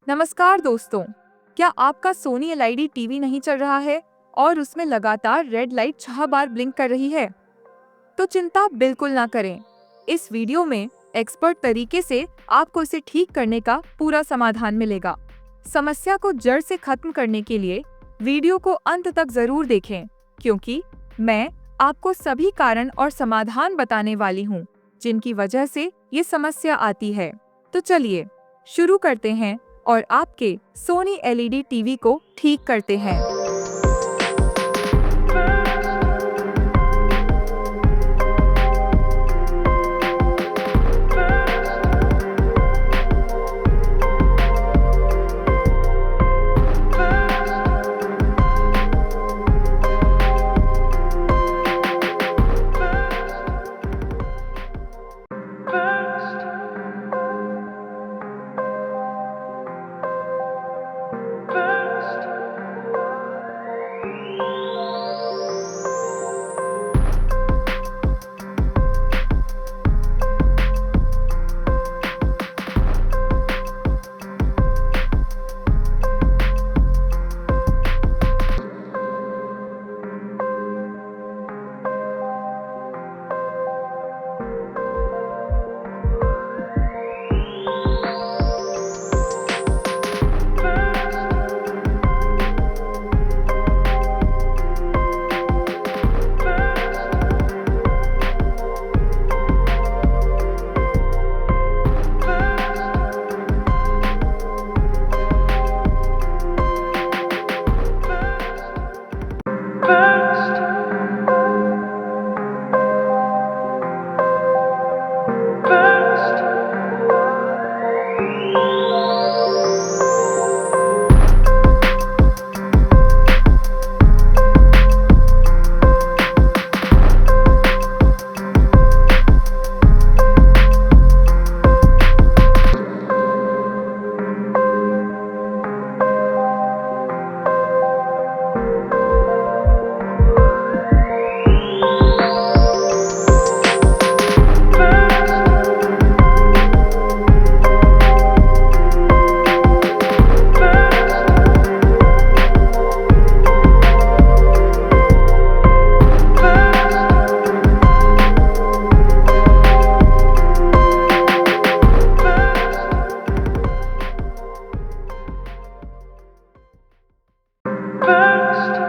नमस्कार दोस्तों, क्या आपका सोनी एलईडी टीवी नहीं चल रहा है और उसमें लगातार रेड लाइट 6 बार ब्लिंक कर रही है? तो चिंता बिल्कुल ना करें। इस वीडियो में एक्सपर्ट तरीके से आपको इसे ठीक करने का पूरा समाधान मिलेगा। समस्या को जड़ से खत्म करने के लिए वीडियो को अंत तक जरूर देखें, क्योंकि मैं आपको सभी कारण और समाधान बताने वाली हूँ जिनकी वजह से ये समस्या आती है। तो चलिए शुरू करते हैं और आपके सोनी एलईडी टीवी को ठीक करते हैं। First